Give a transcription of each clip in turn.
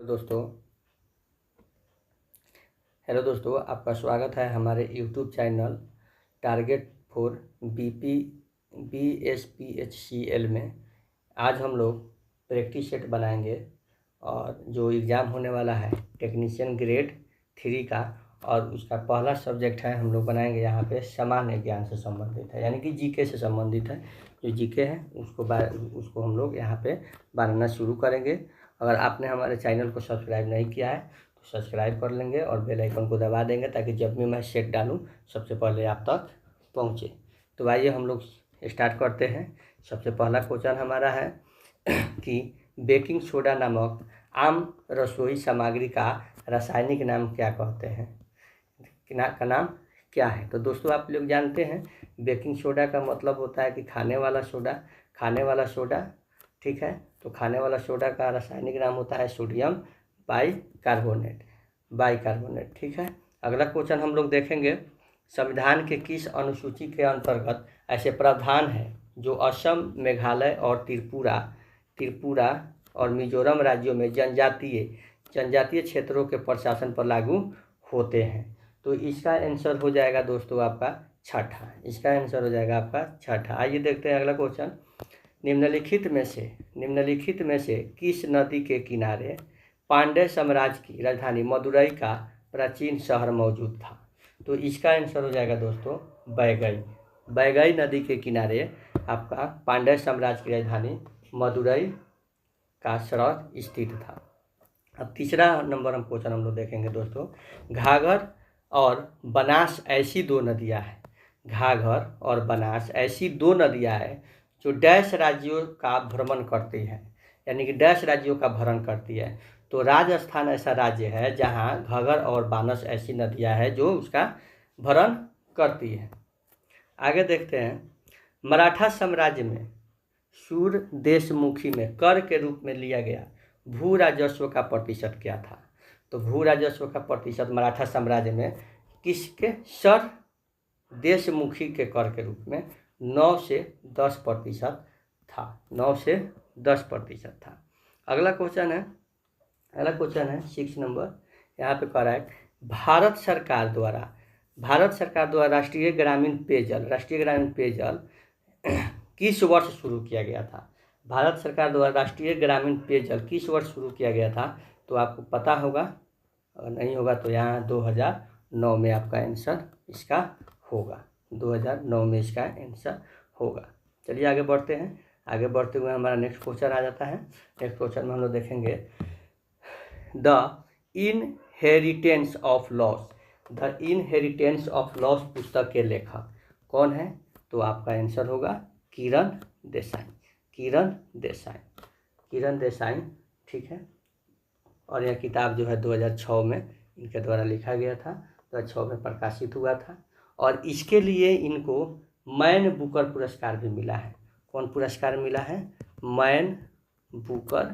दोस्तों हेलो दोस्तों, आपका स्वागत है हमारे YouTube channel target for BSPHCL में। आज हम लोग प्रैक्टिस सेट बनाएंगे और जो एग्ज़ाम होने वाला है टेक्नीशियन ग्रेड 3 का, और उसका पहला सब्जेक्ट है हम लोग बनाएंगे यहाँ पे सामान्य ज्ञान से संबंधित है, यानी कि जीके से संबंधित है। जो जीके है उसको हम लोग यहाँ पे बनाना शुरू करेंगे। अगर आपने हमारे चैनल को सब्सक्राइब नहीं किया है तो सब्सक्राइब कर लेंगे और बेल आइकन को दबा देंगे, ताकि जब भी मैं सेट डालूं सबसे पहले आप तक पहुंचे। तो आइए हम लोग स्टार्ट करते हैं। सबसे पहला क्वेश्चन हमारा है कि बेकिंग सोडा नामक आम रसोई सामग्री का रासायनिक नाम क्या कहते हैं, का नाम क्या है। तो दोस्तों आप लोग जानते हैं बेकिंग सोडा का मतलब होता है कि खाने वाला सोडा, ठीक है। तो खाने वाला सोडा का रासायनिक नाम होता है सोडियम बाइकार्बोनेट, ठीक है। अगला क्वेश्चन हम लोग देखेंगे, संविधान के किस अनुसूची के अंतर्गत ऐसे प्रावधान है जो असम, मेघालय और त्रिपुरा और मिजोरम राज्यों में जनजातीय क्षेत्रों के प्रशासन पर लागू होते हैं। तो इसका आंसर हो जाएगा दोस्तों आपका छठा। आइए देखते हैं अगला क्वेश्चन। निम्नलिखित में से किस नदी के किनारे पांड्य साम्राज्य की राजधानी मदुरई का प्राचीन शहर मौजूद था। तो इसका आंसर हो जाएगा दोस्तों बैगई नदी के किनारे आपका पांड्य साम्राज्य की राजधानी मदुरई का शहर स्थित था। अब तीसरा नंबर क्वेश्चन हम लोग देखेंगे दोस्तों। घाघर और बनास ऐसी दो नदियाँ हैं जो डैश राज्यों का भ्रमण करती है, यानी कि डैश राज्यों का भ्रमण करती है। तो राजस्थान ऐसा राज्य है जहाँ घाघर और बानस ऐसी नदियाँ हैं जो उसका भ्रमण करती है। आगे देखते हैं, मराठा साम्राज्य में सूर्य देशमुखी में कर के रूप में लिया गया भू राजस्व का प्रतिशत क्या था। तो भू राजस्व का प्रतिशत मराठा साम्राज्य में किसके सर देशमुखी के कर के रूप में 9 से 10% था। अगला क्वेश्चन है 6 नंबर। यहाँ पे कह रहा है भारत सरकार द्वारा राष्ट्रीय ग्रामीण पेयजल किस वर्ष शुरू किया गया था। भारत सरकार द्वारा राष्ट्रीय ग्रामीण पेयजल किस वर्ष शुरू किया गया था। तो आपको पता होगा, अगर नहीं होगा तो यहाँ 2009 में आपका आंसर इसका होगा। 2009 में इसका आंसर होगा। चलिए आगे बढ़ते हैं। आगे बढ़ते हुए हमारा नेक्स्ट क्वेश्चन आ जाता है। नेक्स्ट क्वेश्चन में हम लोग देखेंगे द इनहेरिटेंस ऑफ लॉस पुस्तक के लेखक कौन है। तो आपका आंसर होगा किरण देसाई, ठीक है। और यह किताब जो है 2006 में इनके द्वारा लिखा गया था, 2006 में प्रकाशित हुआ था। और इसके लिए इनको मैन बुकर पुरस्कार भी मिला है। कौन पुरस्कार मिला है? मैन बुकर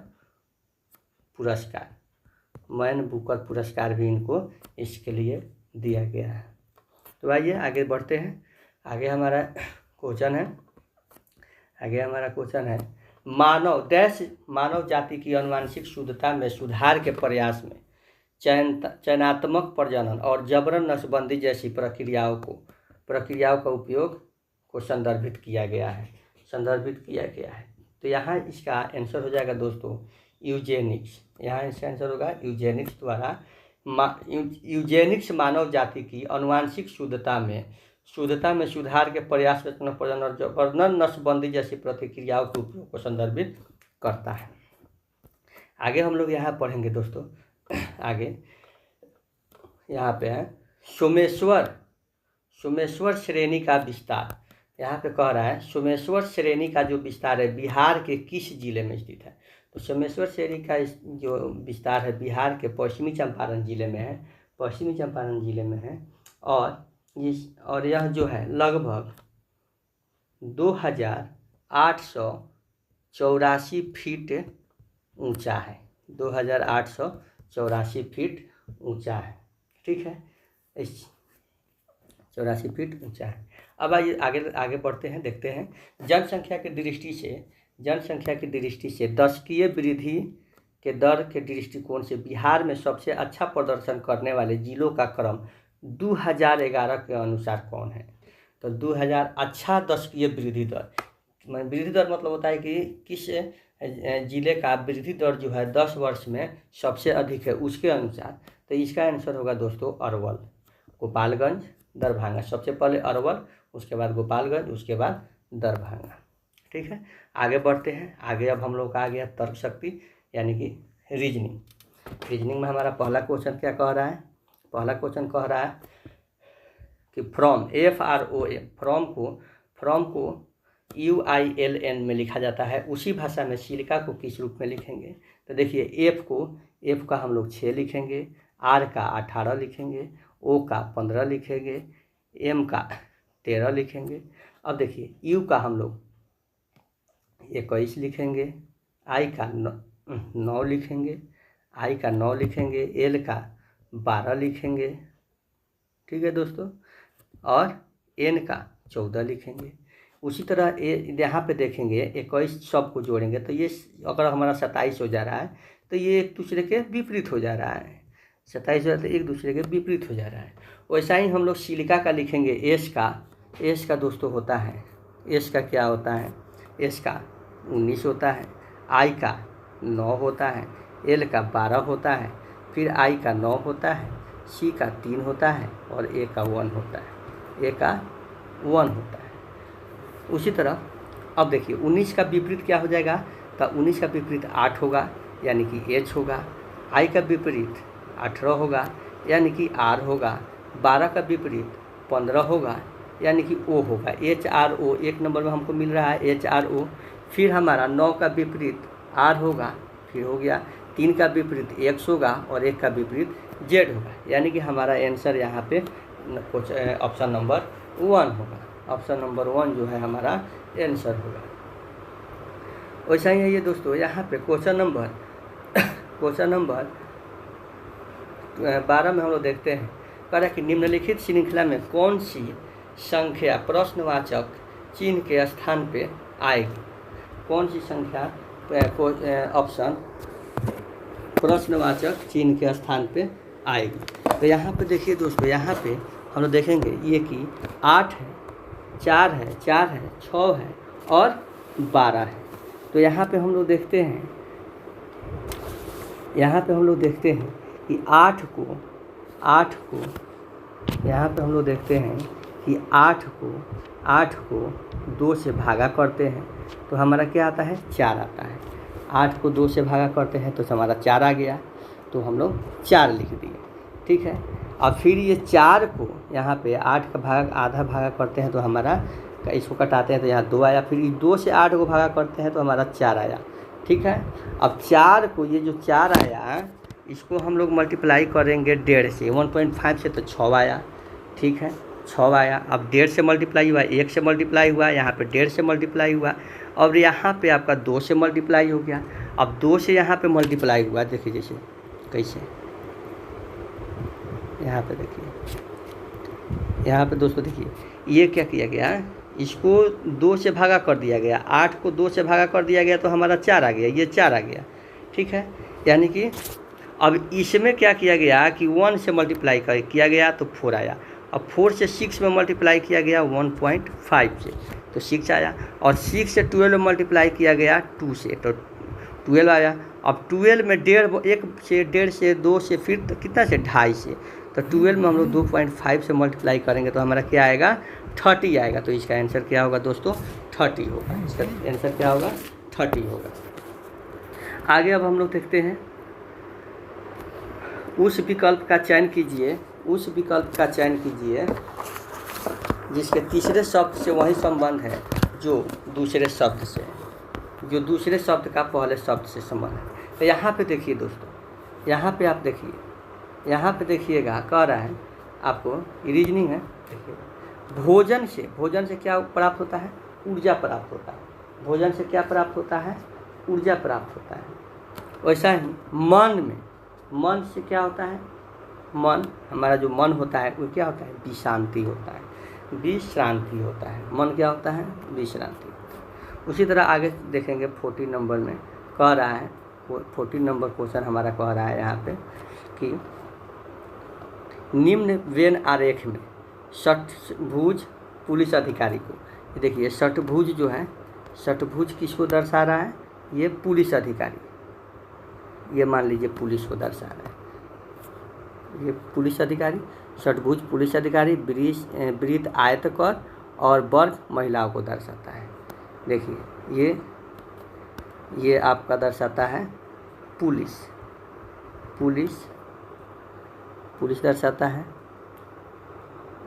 पुरस्कार भी इनको इसके लिए दिया गया है। तो आइए आगे बढ़ते हैं। आगे हमारा क्वेश्चन है मानव जाति की आनुवंशिक शुद्धता में सुधार के प्रयास में चयनात्मक प्रजनन और जबरन नस्लबंदी जैसी प्रक्रियाओं का उपयोग को संदर्भित किया गया है। तो यहाँ इसका आंसर हो जाएगा दोस्तों यूजेनिक्स। यहाँ इसका आंसर होगा यूजेनिक्स द्वारा यूजेनिक्स मानव जाति की आनुवंशिक शुद्धता में सुधार के प्रयास में प्रजनन और जबरन नस्लबंदी जैसी प्रक्रियाओं के उपयोग को संदर्भित करता है। आगे हम लोग यहाँ पढ़ेंगे दोस्तों। आगे यहाँ पे है सोमेश्वर श्रेणी का विस्तार। यहाँ पे कह रहा है सोमेश्वर श्रेणी का जो विस्तार है बिहार के किस जिले में स्थित है। तो सोमेश्वर श्रेणी का जो विस्तार है बिहार के पश्चिमी चंपारण जिले में है। और यह जो है लगभग 2884 फीट ऊंचा है। 2884 फीट ऊंचा है, ठीक है। 84 फीट ऊंचा है। अब आइए आगे बढ़ते हैं। देखते हैं जनसंख्या की दृष्टि से दशकीय वृद्धि के दर के दृष्टिकोण से बिहार में सबसे अच्छा प्रदर्शन करने वाले जिलों का क्रम 2011 के अनुसार कौन है? तो 2000 अच्छा दशकीय वृद्धि दर, वृद्धि दर मतलब होता है कि किस जिले का वृद्धि दर जो है 10 वर्ष में सबसे अधिक है, उसके अनुसार। तो इसका आंसर होगा दोस्तों अरवल, गोपालगंज, दरभंगा। सबसे पहले अरवल, उसके बाद गोपालगंज, उसके बाद दरभंगा। ठीक है, आगे बढ़ते हैं। आगे अब हम लोग का आ गया तर्क शक्ति यानी कि रीजनिंग। रीजनिंग में हमारा पहला क्वेश्चन क्या कह रहा है? पहला क्वेश्चन कह रहा है कि फ्रॉम, FROM, फ्रॉम को UILN में लिखा जाता है, उसी भाषा में सिलिका को किस रूप में लिखेंगे? तो देखिए F का हम लोग 6 लिखेंगे, R का 18 लिखेंगे, O का 15 लिखेंगे, M का 13 लिखेंगे। अब देखिए U का हम लोग 21 लिखेंगे, I का 9 लिखेंगे, I का 9 लिखेंगे, L का 12 लिखेंगे। ठीक है दोस्तों, और N का 14 लिखेंगे। उसी तरह यहाँ पे देखेंगे 21 सब को जोड़ेंगे तो ये अगर हमारा 27 हो जा रहा है तो ये एक दूसरे के विपरीत हो जा रहा है। 27 हो जाता है, एक दूसरे के विपरीत हो जा रहा है। वैसा ही हम लोग सिलिका का लिखेंगे। S का दोस्तों होता है, S का क्या होता है? S का 19 होता है, I का 9 होता है, L का 12 होता है, फिर I का 9 होता है, C का 3 होता है और A का 1 होता है, A का 1 होता है। उसी तरह अब देखिए 19 का विपरीत क्या हो जाएगा? तो 19 का विपरीत 8 होगा यानी कि H होगा, I का विपरीत 18 होगा यानी कि R होगा, 12 का विपरीत 15 होगा यानी कि O होगा, HRO। एक नंबर में हमको मिल रहा है HRO। फिर हमारा 9 का विपरीत R होगा, फिर हो गया 3 का विपरीत X होगा और 1 का विपरीत Z होगा, यानी कि हमारा आंसर यहाँ पे कुछ ऑप्शन नंबर 1 होगा। ऑप्शन नंबर 1 जो है हमारा आंसर होगा। वैसा ही है ये दोस्तों, यहाँ पे क्वेश्चन नंबर 12 में हम लोग देखते हैं, कह रहा है कि निम्नलिखित श्रृंखला में कौन सी संख्या प्रश्नवाचक चिन्ह के स्थान पे आएगी? कौन सी संख्या ऑप्शन प्रश्नवाचक चिन्ह के स्थान पे आएगी? तो यहाँ पे देखिए दोस्तों, यहाँ पे हम लोग देखेंगे ये कि 8 है, 4 है, 6 है और 12 है। तो यहाँ पे हम लोग देखते हैं, कि 8 को यहाँ पे हम लोग देखते हैं कि 8 को 2 से भागा करते हैं तो हमारा क्या आता है? 4 आता है। 8 को 2 से भागा करते हैं तो हमारा 4 आ गया, तो हम लोग 4 लिख दिए। ठीक है, और फिर ये 4 को यहाँ पे 8 का भाग आधा भागा करते हैं तो हमारा, इसको कटाते हैं तो यहाँ 2 आया, फिर 2 से 8 को भागा करते हैं तो हमारा 4 आया। ठीक है, अब 4 को, ये जो 4 आया इसको हम लोग मल्टीप्लाई करेंगे 1.5 से, 1.5 से तो 6 आया। ठीक है, 6 आया। अब 1.5 से मल्टीप्लाई हुआ, 1 से मल्टीप्लाई हुआ, यहाँ पे 1.5 से मल्टीप्लाई हुआ, और यहाँ पे आपका 2 से मल्टीप्लाई हो गया। अब 2 से यहाँ पे मल्टीप्लाई हुआ, देखिए जैसे कैसे, यहाँ पे देखिए, यहाँ पे दोस्तों देखिए ये क्या किया गया, इसको 2 से भागा कर दिया गया, 8 को 2 से भागा कर दिया गया तो हमारा 4 आ गया, ये 4 आ गया। ठीक है, यानी कि अब इसमें क्या किया गया कि 1 से मल्टीप्लाई किया गया तो 4 आया। अब 4 से 6 में मल्टीप्लाई किया गया 1.5 से तो 6 आया, और 6 से 12 में मल्टीप्लाई किया गया 2 से तो 12 आया। अब 12 में 1.5 से 2 से फिर तो कितना से 2.5 से, तो 12 में हम लोग 2.5 से मल्टीप्लाई करेंगे तो हमारा क्या आएगा? 30 आएगा। तो इसका आंसर क्या होगा दोस्तों? 30 होगा। इसका आंसर क्या होगा? 30 होगा। आगे अब हम लोग देखते हैं, उस विकल्प का चयन कीजिए जिसके तीसरे शब्द से वही संबंध है जो दूसरे शब्द का पहले शब्द से संबंध है। तो यहाँ पे देखिए दोस्तों, यहाँ पे देखिएगा, कह रहा है आपको, रीजनिंग है। देखिए, भोजन से क्या प्राप्त होता है? ऊर्जा प्राप्त होता है। भोजन से क्या प्राप्त होता है? ऊर्जा प्राप्त होता है। वैसा ही मन से क्या होता है? हमारा जो मन होता है वो क्या होता है? विश्रांति होता है। मन क्या होता है? विश्रांति। उसी तरह आगे देखेंगे 40 नंबर में कह रहा है 14 नंबर क्वेश्चन हमारा कह रहा है यहाँ पे कि निम्न वेन आरेख में षटभुज पुलिस अधिकारी को, ये देखिए षटभुज जो है, षटभुज किसको दर्शा रहा है, ये पुलिस अधिकारी, ये मान लीजिए पुलिस को दर्शा रहा है, ये पुलिस अधिकारी, षटभुज पुलिस अधिकारी, वृत्त आयतकार और वर्ग महिलाओं को दर्शाता है। देखिए ये आपका दर्शाता है पुलिस, पुलिस पुलिस दर्शाता है,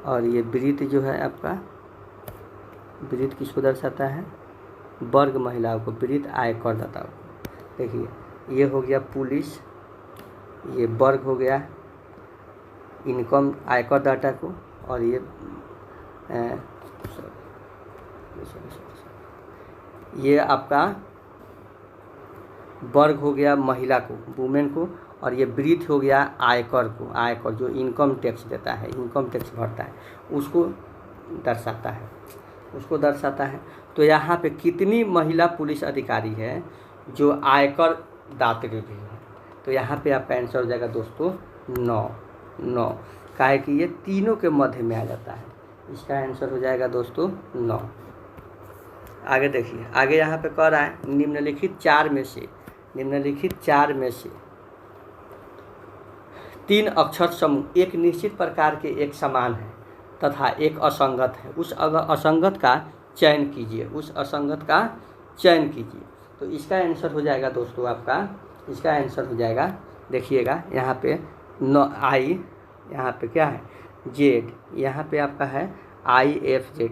और ये वृत्त जो है आपका, वृत्त किसको दर्शाता है, वर्ग महिलाओं को, वृत्त आय करदाताओं को। देखिए ये हो गया पुलिस, ये वर्ग हो गया इनकम आयकर डाटा को, और ये आपका वर्ग हो गया महिला को, वुमेन को, और ये वृत्त हो गया आयकर को, आयकर जो इनकम टैक्स देता है, इनकम टैक्स भरता है, उसको दर्शाता है, उसको दर्शाता है। तो यहाँ पे कितनी महिला पुलिस अधिकारी है जो आयकर दात्री भी है, तो यहाँ पे आपका आंसर हो जाएगा दोस्तों 9। काहे कि ये तीनों के मध्य में आ जाता है, इसका आंसर हो जाएगा दोस्तों 9। आगे देखिए, आगे यहाँ पे कह रहा है निम्नलिखित चार में से 3 अक्षर समूह एक निश्चित प्रकार के एक समान है तथा एक असंगत है, उस असंगत का चयन कीजिए, उस असंगत का चयन कीजिए। तो इसका आंसर हो जाएगा दोस्तों आपका, इसका आंसर हो जाएगा, देखिएगा यहाँ पे आई, यहाँ पे क्या है जेड, यहाँ पे आपका है IFZ,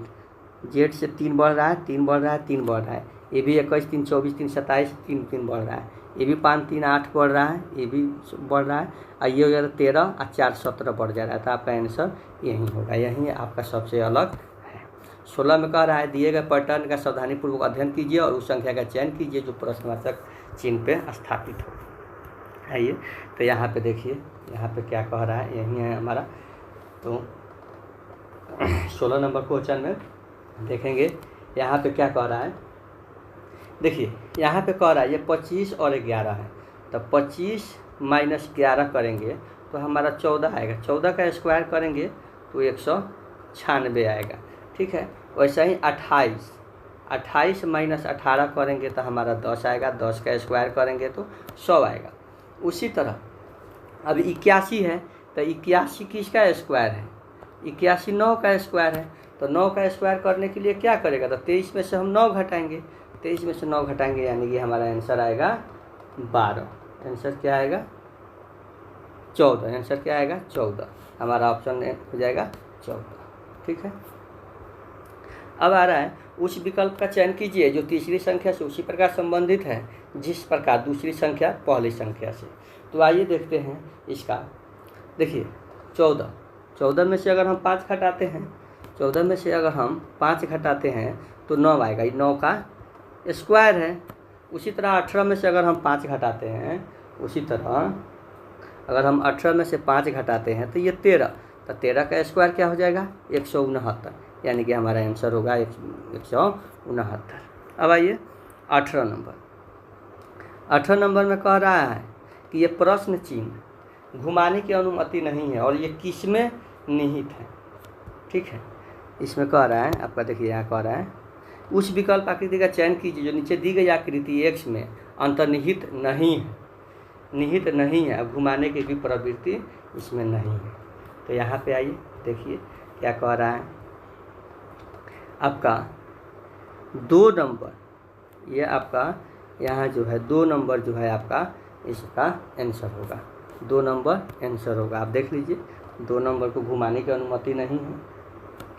जेड से 3 बढ़ रहा है, 3 बढ़ रहा है, 3 बढ़ रहा है, ये भी 21, 3, 24, 3, 27, 3 बढ़ रहा है, ये भी 5, 3, 8 बढ़ रहा है, ये भी बढ़ रहा है, और ये हो गया 13 और 4, 17 बढ़ जा रहा है। तो आपका आंसर यही होगा, यही आपका सबसे अलग है। 16 में कह रहा है दिए गए पैटर्न का सावधानीपूर्वक अध्ययन कीजिए और उस संख्या का चयन कीजिए जो प्रश्नवाचक चिन्ह पे स्थापित हो। आइए तो यहाँ पे देखिए, यहाँ पे क्या कह रहा है, यही है हमारा। तो 16 नंबर क्वेश्चन में देखेंगे यहाँ पे क्या कह रहा है। देखिए यहाँ पे कह रहा है ये 25 और 11 है, तो 25 - 11 करेंगे तो हमारा 14 आएगा, 14 का स्क्वायर करेंगे तो 196 आएगा, ठीक है। वैसे ही 28 - 18 करेंगे तो हमारा 10 आएगा, 10 का स्क्वायर करेंगे तो 100 आएगा। उसी तरह अब 81 है, तो 81 किसका स्क्वायर है, 81 9 का स्क्वायर है, तो 9 का स्क्वायर करने के लिए क्या करेगा, तो 23 में से हम 9 घटाएंगे, 23 में से 9 घटाएंगे, यानी कि हमारा आंसर आएगा 12। आंसर क्या आएगा 14, आंसर क्या आएगा 14, हमारा ऑप्शन हो जाएगा 14, ठीक है। अब आ रहा है उस विकल्प का चयन कीजिए जो तीसरी संख्या से उसी प्रकार संबंधित है जिस प्रकार दूसरी संख्या पहली संख्या से। तो आइए देखते हैं इसका। देखिए 14 में से अगर हम 5 घटाते हैं, 14 में से अगर हम 5 घटाते हैं तो 9 आएगा, ये 9 का स्क्वायर है। उसी तरह 18 में से अगर हम 5 घटाते हैं, उसी तरह अगर हम 18 में से 5 घटाते हैं तो ये 13, तो 13 का स्क्वायर क्या हो जाएगा 169, यानी कि हमारा आंसर होगा 169। अब आइए 18 नंबर में कह रहा है कि ये प्रश्न चिन्ह घुमाने की अनुमति नहीं है और ये किस में निहित है, ठीक है। इसमें कह रहा है आपका, देखिए यहाँ कह रहा है उस विकल्प आकृति का चयन कीजिए जो नीचे दी गई आकृति X में अंतर्निहित नहीं है, निहित नहीं है, अब घुमाने की भी प्रवृत्ति इसमें नहीं है। तो यहाँ पे आइए देखिए क्या कह रहा है आपका 2 नंबर, ये आपका यहाँ जो है 2 नंबर जो है आपका इसका आंसर होगा, 2 नंबर आंसर होगा। आप देख लीजिए 2 नंबर को घुमाने की अनुमति नहीं है,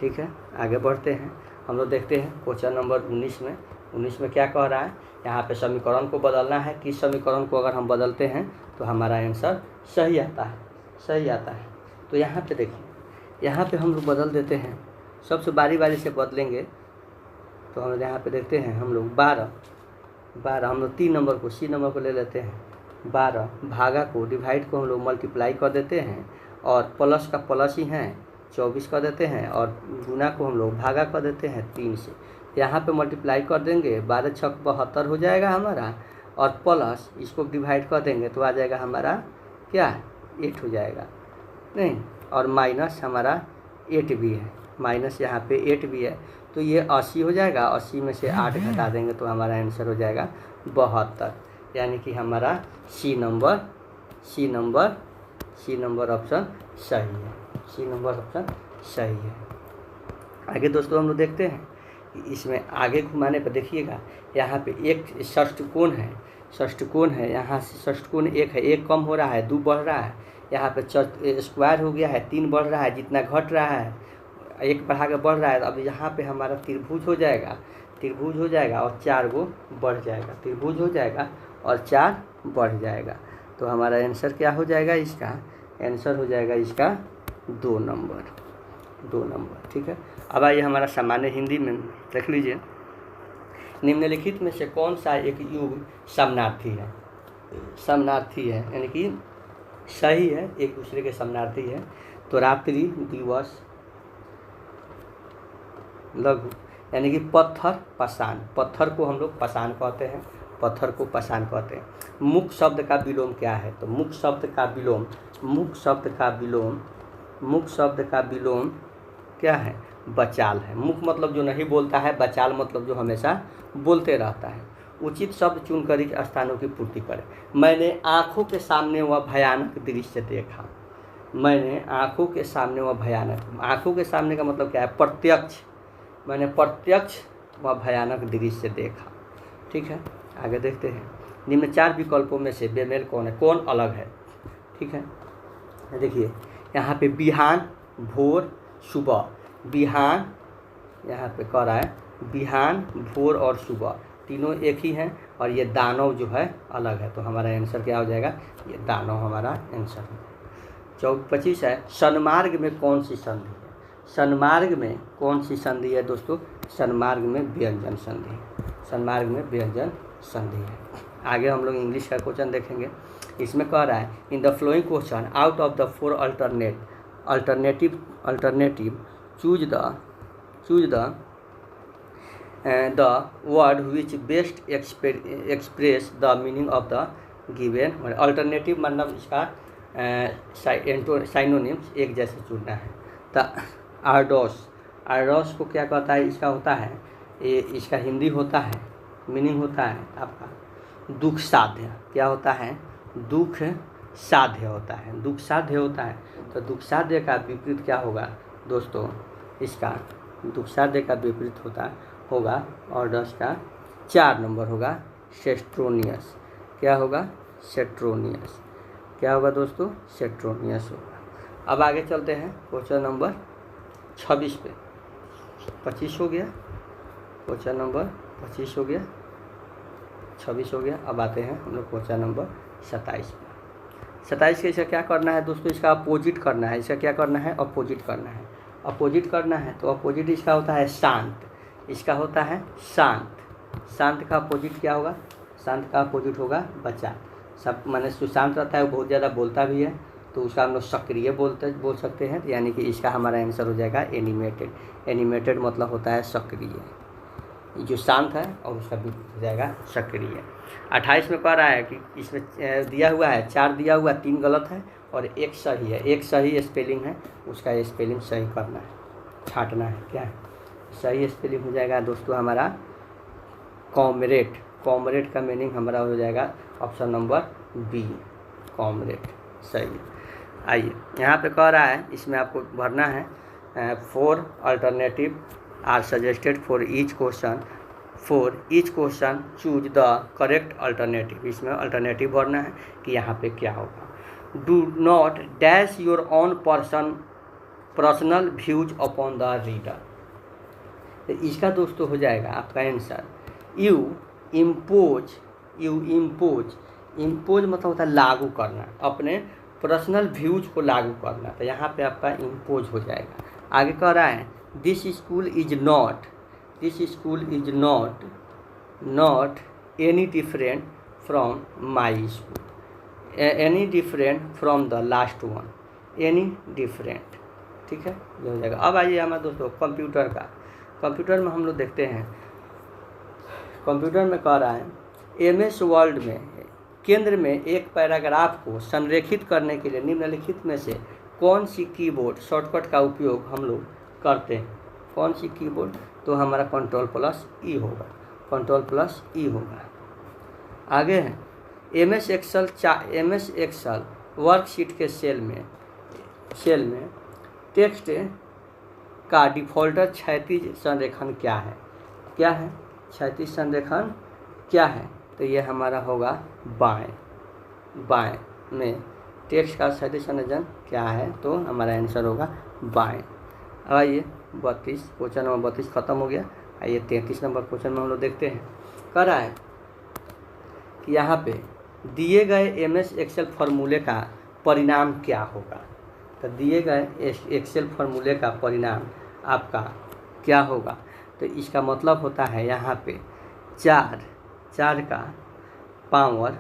ठीक है। आगे बढ़ते हैं, हम लोग देखते हैं क्वेश्चन नंबर 19 में क्या कह रहा है। यहाँ पे समीकरण को बदलना है, किस समीकरण को अगर हम बदलते हैं तो हमारा आंसर सही आता है, सही आता है। तो यहाँ पे देखिए, यहाँ पे हम लोग बदल देते हैं, सबसे बारी से बदलेंगे। तो हम यहाँ पे देखते हैं हम लोग 12 हम लोग 3 नंबर को C नंबर को ले लेते हैं, 12 भागा को डिवाइड को हम लोग मल्टीप्लाई कर देते हैं और प्लस का प्लस ही है 24 कर देते हैं और गुना को हम लोग भागा कर देते हैं 3 से। यहाँ पे मल्टीप्लाई कर देंगे, 12 × 6 = 72 हो जाएगा हमारा, और प्लस इसको डिवाइड कर देंगे तो आ जाएगा हमारा क्या 8 हो जाएगा नहीं, और माइनस हमारा 8 भी है, माइनस यहाँ पे 8 भी है, तो ये 80 हो जाएगा। 80 में से 8 घटा देंगे तो हमारा आंसर हो जाएगा 72। यानी कि हमारा सी नंबर ऑप्शन सही है। सी नंबर ऑप्शन सही है। आगे दोस्तों हम लोग देखते हैं कि इसमें आगे घुमाने पर देखिएगा यहाँ पे एक षष्ठकोण है, यहाँ से षष्ठकोण 1 है, 1 कम हो रहा है, 2 बढ़ रहा है, यहाँ पे स्क्वायर हो गया है, 3 बढ़ रहा है, जितना घट रहा है 1 बढ़ा के बढ़ रहा है। अब यहाँ पे हमारा त्रिभुज हो जाएगा और 4 गो बढ़ जाएगा, त्रिभुज हो जाएगा और 4 बढ़ जाएगा। तो हमारा आंसर क्या हो जाएगा, इसका आंसर हो जाएगा इसका 2 नंबर। ठीक है। अब आइए हमारा सामान्य हिंदी में देख लीजिए, निम्नलिखित में से कौन सा एक युग समनार्थी है, यानी कि सही है, एक दूसरे के समनार्थी है। तो रात्रि, दिवस, लघु, यानी कि पत्थर, पाषाण। पत्थर को हम लोग पाषाण कहते हैं, मुख शब्द का विलोम क्या है, तो मुख शब्द का विलोम क्या है, बचाल है। मुख मतलब जो नहीं बोलता है, बचाल मतलब जो हमेशा बोलते रहता है। उचित शब्द चुनकर इस स्थानों की पूर्ति करें। मैंने आँखों के सामने वह भयानक दृश्य देखा। आँखों के सामने का मतलब क्या है, प्रत्यक्ष। मैंने प्रत्यक्ष वह भयानक दृश्य देखा। ठीक है, आगे देखते हैं। निम्न 4 विकल्पों में से बेमेल कौन है, कौन अलग है। ठीक है, देखिए यहाँ पे बिहान, भोर, सुबह। बिहान यहाँ पे कह रहा है, बिहान, भोर और सुबह तीनों एक ही हैं, और ये दानव जो है अलग है। तो हमारा आंसर क्या हो जाएगा, ये दानव हमारा आंसर है। 25 है, सन्मार्ग में कौन सी संधि है। सन्मार्ग में कौन सी संधि है दोस्तों, सन्मार्ग में व्यंजन संधि है। आगे हम लोग इंग्लिश का क्वेश्चन देखेंगे। इसमें कह रहा है, in the flowing question out of the 4 alternative choose the word which best express the meaning of the given. Alternative मतलब इसका साइनोनिम्स एक जैसे चुनना है। द आर्डोस को क्या कहता है, इसका होता है, ये इसका हिंदी होता है, मीनिंग होता है आपका दुख साध्य। क्या होता है, दुख साध्य होता है। तो दुख साध्य का विपरीत क्या होगा दोस्तों, इसका दुख साध्य का विपरीत होगा ऑर्डर्स का 4 नंबर होगा सेस्ट्रोनियस। क्या होगा, सेट्रोनियस। क्या होगा दोस्तों, सेट्रोनियस होगा। अब आगे चलते हैं क्वेश्चन नंबर 26 पे। 25 हो गया, क्वेश्चन नंबर 25 हो गया, 26 हो गया। अब आते हैं हम लोग क्वेश्चन नंबर 27 पे। 27 का इसका क्या करना है दोस्तों, इसका अपोजिट करना है। इसका क्या करना है, अपोजिट करना है। तो अपोजिट इसका होता है शांत। इसका होता है शांत का अपोजिट क्या होगा, शांत का अपोजिट होगा बचा। सब माने सुशांत रहता है, वो बहुत ज़्यादा बोलता भी है, तो उसका हम लोग सक्रिय बोल सकते हैं। यानी कि इसका हमारा आंसर हो जाएगा एनिमेटेड मतलब होता है सक्रिय, जो शांत है, और उसका भी हो जाएगा सक्रिय। 28 में कह रहा है कि इसमें दिया हुआ है 4 दिया हुआ, 3 गलत है और 1 सही है। 1 सही स्पेलिंग है, उसका स्पेलिंग सही करना है, छांटना है। क्या है सही स्पेलिंग हो जाएगा दोस्तों हमारा कॉमरेड का मीनिंग हमारा हो जाएगा ऑप्शन नंबर बी, कॉमरेड। सही है। आइए यहाँ पे कह रहा है, इसमें आपको भरना है 4 alternative are suggested for each question choose the correct alternative. इसमें अल्टरनेटिव भरना है कि यहाँ पे क्या होगा। Do not dash your own personal views upon the reader. तो इसका दोस्तों हो जाएगा आपका आंसर यू इम्पोज मतलब होता है लागू करना, अपने पर्सनल व्यूज को लागू करना। तो यहाँ पे आपका इम्पोज हो जाएगा। आगे कह रहा है this school is not any different from my school, any different from the last one, any different. ठीक है, ये हो जाएगा। अब आइए हमारे दोस्तों कंप्यूटर में हम लोग देखते हैं। कंप्यूटर में कह रहा है MS वर्ड में केंद्र में एक पैराग्राफ को संरेखित करने के लिए निम्नलिखित में से कौन सी कीबोर्ड शॉर्टकट का उपयोग हम लोग करते हैं? कौन सी कीबोर्ड? तो हमारा Ctrl+E होगा, Ctrl+E होगा। आगे है MS एक्सेल वर्कशीट के सेल में टेक्स्ट का डिफ़ॉल्टर क्षैतिज संरेखण क्या है? क्या है क्षैतिज संरेखण क्या है? तो ये हमारा होगा बाएं में टेक्स्ट का क्षैतिज संरेखण क्या है? तो हमारा आंसर होगा बाएं। अब आइए 32 क्वेश्चन नंबर 32 खत्म हो गया। आइए 33 नंबर क्वेश्चन में हम लोग देखते हैं। कह रहा है कि यहाँ पे दिए गए MS एक्सेल फार्मूले का परिणाम क्या होगा? तो दिए गए एक्सेल फार्मूले का परिणाम आपका क्या होगा? तो इसका मतलब होता है यहाँ पे 4 का पावर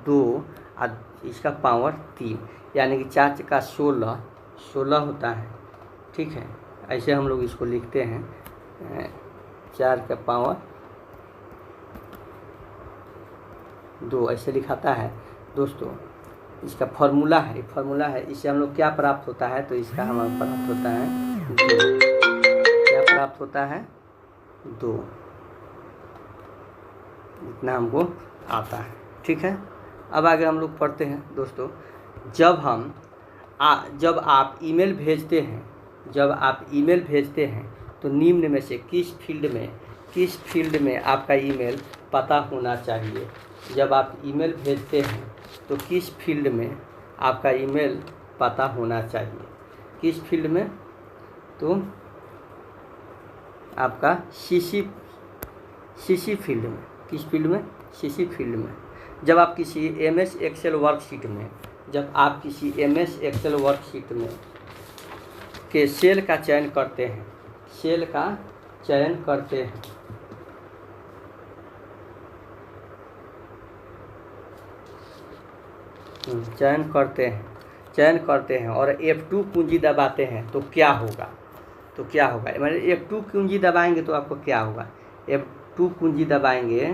2 और इसका पावर 3, यानी कि 4 का 16 होता है। ठीक है, ऐसे हम लोग इसको लिखते हैं 4 का पावर 2 ऐसे लिखाता है दोस्तों। इसका फार्मूला है, इससे हम लोग क्या प्राप्त होता है? तो इसका हमारा प्राप्त होता है 2। क्या प्राप्त होता है? 2, इतना हमको आता है। ठीक है, अब आगे हम लोग पढ़ते हैं दोस्तों। जब आप ईमेल भेजते हैं तो निम्न में से किस फील्ड में आपका ईमेल पता होना चाहिए? जब आप ईमेल भेजते हैं तो किस फील्ड में आपका ईमेल पता होना चाहिए? किस फील्ड में? तो आपका सीसी फील्ड में। किस फील्ड में? सीसी फील्ड में। जब आप किसी MS एक्सेल वर्कशीट में के सेल का चयन करते हैं चयन करते हैं और F2 कुंजी दबाते हैं तो क्या होगा? मतलब F2 कुंजी दबाएंगे तो आपको क्या होगा? F2 कुंजी दबाएंगे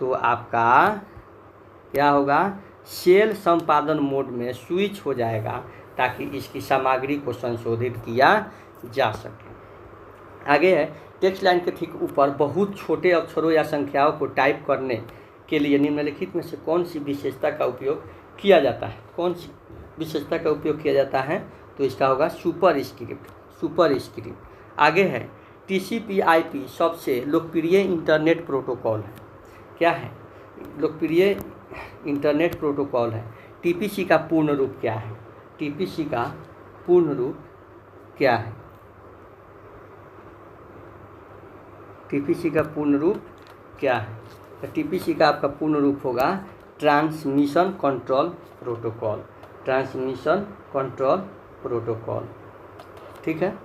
तो आपका क्या होगा? सेल संपादन मोड में स्विच हो जाएगा ताकि इसकी सामग्री को संशोधित किया जा सके। आगे है टेक्स्ट लाइन के ठीक ऊपर बहुत छोटे अक्षरों या संख्याओं को टाइप करने के लिए निम्नलिखित में से कौन सी विशेषता का उपयोग किया जाता है? कौन सी विशेषता का उपयोग किया जाता है? तो इसका होगा सुपरस्क्रिप्ट। आगे है TCP/IP सबसे लोकप्रिय इंटरनेट प्रोटोकॉल है। क्या है? लोकप्रिय इंटरनेट प्रोटोकॉल है। TPC का पूर्ण रूप क्या है? TPC का पूर्ण रूप क्या है? TPC का पूर्ण रूप क्या है? तो TPC का आपका पूर्ण रूप होगा ट्रांसमिशन कंट्रोल प्रोटोकॉल। ठीक है,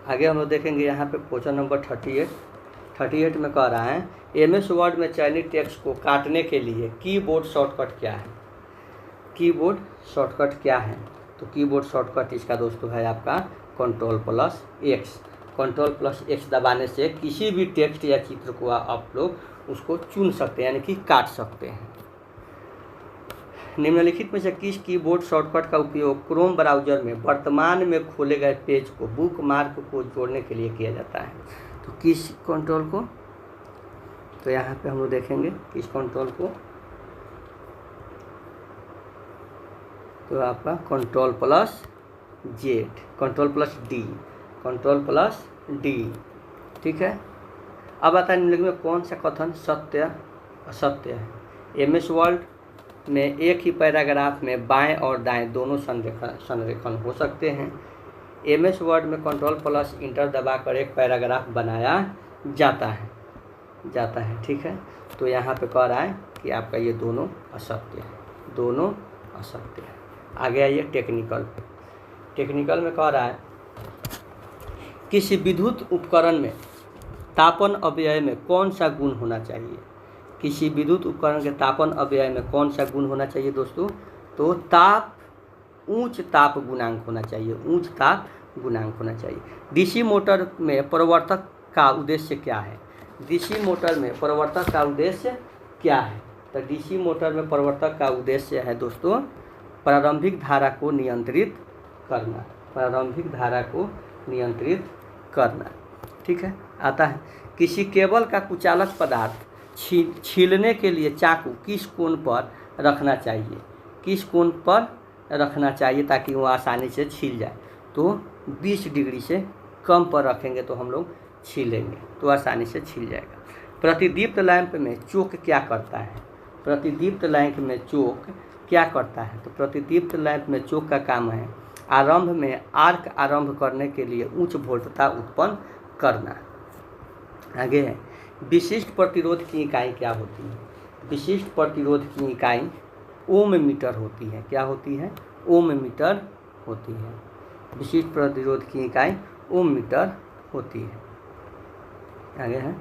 आगे हम लोग देखेंगे यहाँ पे क्वेश्चन नंबर 38 में कह रहा है MS वर्ड में चयनित टेक्स्ट को काटने के लिए कीबोर्ड शॉर्टकट क्या है? तो कीबोर्ड शॉर्टकट इसका दोस्तों है आपका Ctrl+X दबाने से किसी भी टेक्स्ट या चित्र को आप लोग उसको चुन सकते हैं, यानी कि काट सकते हैं। निम्नलिखित में से किस कीबोर्ड शॉर्टकट का उपयोग क्रोम ब्राउज़र में वर्तमान में खोले गए पेज को बुकमार्क को जोड़ने के लिए किया जाता है? तो किस कंट्रोल को? तो यहाँ पे हम लोग देखेंगे किस कंट्रोल को। तो आपका Ctrl+D। ठीक है, अब आता है निम्नलिखित में कौन सा कथन सत्य असत्य है? MS वर्ड में एक ही पैराग्राफ में बाएं और दाएं दोनों संरेखण हो सकते हैं। MS वर्ड में Ctrl+Enter दबाकर एक पैराग्राफ बनाया जाता है। ठीक है, तो यहाँ पे कह रहा है कि आपका ये दोनों असत्य है। आगे आइए टेक्निकल में कह रहा है किसी विद्युत उपकरण में तापन अपव्यय में कौन सा गुण होना चाहिए? किसी विद्युत उपकरण के तापन अपव्यय में कौन सा गुण होना चाहिए दोस्तों? तो उच्च ताप गुणांक होना चाहिए। DC मोटर में प्रवर्तक का उद्देश्य क्या है? डीसी मोटर में प्रवर्तक का उद्देश्य क्या है? तो डीसी मोटर में प्रवर्तक का उद्देश्य है दोस्तों प्रारंभिक धारा को नियंत्रित करना, प्रारंभिक धारा को नियंत्रित करना। ठीक है, आता है किसी केबल का कुचालक पदार्थ छीलने के लिए चाकू किस कोण पर रखना चाहिए? किस कोण पर रखना चाहिए ताकि वो आसानी से छील जाए? तो 20 डिग्री से कम पर रखेंगे तो हम लोग छीलेंगे तो आसानी से छील जाएगा। प्रतिदीप्त लैंप में चोक क्या करता है? प्रतिदीप्त लैंप में चोक क्या करता है? तो प्रतिदीप्त लैंप में चोक का काम है आरंभ में आर्क आरंभ करने के लिए उच्च वोल्टता उत्पन्न करना। आगे है विशिष्ट प्रतिरोध की इकाई क्या होती है? विशिष्ट प्रतिरोध की इकाई ओम मीटर होती है। क्या होती है? ओम मीटर होती है। विशिष्ट प्रतिरोध की इकाई ओम मीटर होती है। आगे है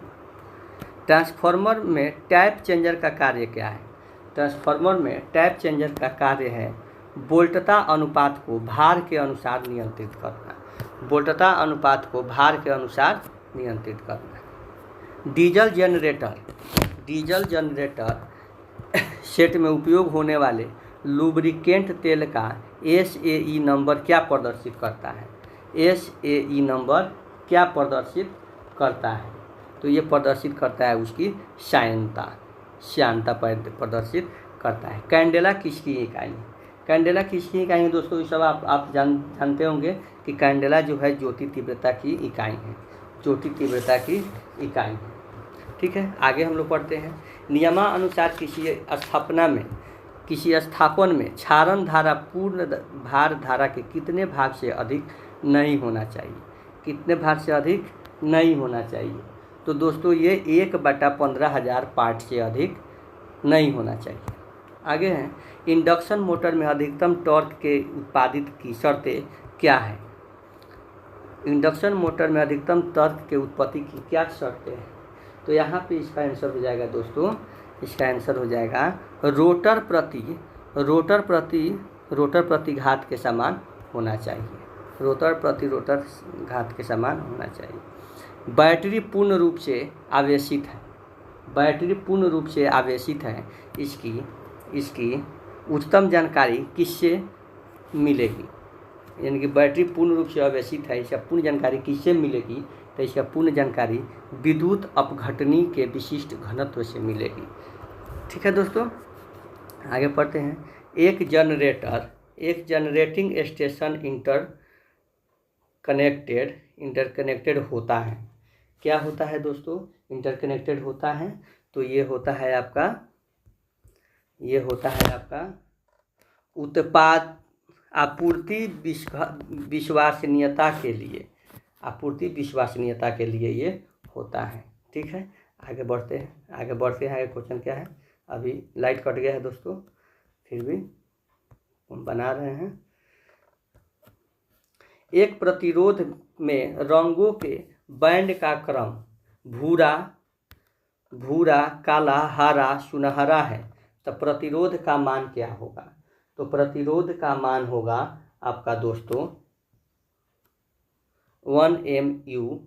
ट्रांसफार्मर में टैप चेंजर का कार्य क्या है? ट्रांसफार्मर में टैप चेंजर का कार्य है वोल्टता अनुपात को भार के अनुसार नियंत्रित करना। वोल्टता अनुपात को भार के अनुसार नियंत्रित करना। डीजल जनरेटर सेट में उपयोग होने वाले लुब्रिकेंट तेल का SAE नंबर क्या प्रदर्शित करता है? SAE नंबर क्या प्रदर्शित करता है? तो ये प्रदर्शित करता है उसकी श्यानता प्रदर्शित करता है। कैंडेला किसकी इकाई है? कैंडेला किसकी इकाई है दोस्तों? ये सब आप जानते होंगे कि कैंडेला जो है ज्योति तीव्रता की इकाई है, ज्योति तीव्रता की इकाई है। ठीक है, आगे हम लोग पढ़ते हैं नियमानुसार किसी स्थापन में क्षारण धारा पूर्ण भार धारा के कितने भाग से अधिक नहीं होना चाहिए? कितने भाग से अधिक नहीं होना चाहिए? तो दोस्तों ये 1/15,000 पार्ट से अधिक नहीं होना चाहिए। आगे हैं इंडक्शन मोटर में अधिकतम टॉर्क के उत्पादित की शर्तें क्या है? इंडक्शन मोटर में अधिकतम टॉर्क के उत्पत्ति की क्या शर्तें हैं? तो यहाँ पे इसका आंसर हो जाएगा दोस्तों, इसका आंसर हो जाएगा रोटर प्रति घात के समान होना चाहिए। रोटर प्रति रोटर घात के समान होना चाहिए। बैटरी पूर्ण रूप से आवेशित है। बैटरी पूर्ण रूप से आवेशित है। इसकी उच्चतम जानकारी किससे मिलेगी? यानी कि बैटरी पूर्ण रूप से आवेशित है, इसका पूर्ण जानकारी किससे मिलेगी? तो इसका पूर्ण जानकारी विद्युत अपघटनी के विशिष्ट घनत्व से मिलेगी। ठीक है दोस्तों, आगे पढ़ते हैं। एक जनरेटिंग स्टेशन इंटरकनेक्टेड होता है। क्या होता है दोस्तों? इंटरकनेक्टेड होता है। तो ये होता है आपका उत्पाद आपूर्ति विश्वसनीयता के लिए ये होता है। ठीक है, आगे बढ़ते हैं। आगे क्वेश्चन क्या है? अभी लाइट कट गया है दोस्तों, फिर भी हम बना रहे हैं। एक प्रतिरोध में रंगों के बैंड का क्रम भूरा, काला, हरा, सुनहरा है। तो प्रतिरोध का मान क्या होगा? तो प्रतिरोध का मान होगा आपका दोस्तों 1 mu।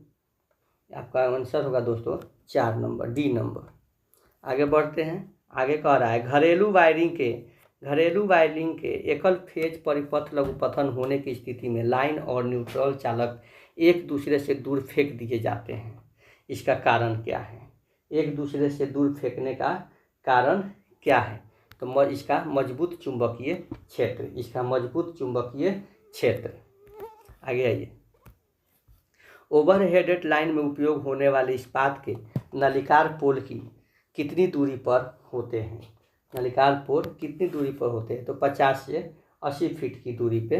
आपका आंसर होगा दोस्तों 4 नंबर, डी नंबर। आगे बढ़ते हैं। आगे कह रहा है घरेलू वायरिंग के एकल फेज परिपथ लघुपथन होने की स्थिति में लाइन और न्यूट्रल चालक एक दूसरे से दूर फेंक दिए जाते हैं। इसका कारण क्या है? एक दूसरे से दूर फेंकने का कारण क्या है? तो इसका मजबूत चुंबकीय क्षेत्र। आगे आइए। ओवरहेड लाइन में उपयोग होने वाले इस्पात के नलिकार पोल की कितनी दूरी पर होते हैं? नलिकार पोल कितनी दूरी पर होते हैं? तो 50 से 80 फीट की दूरी पे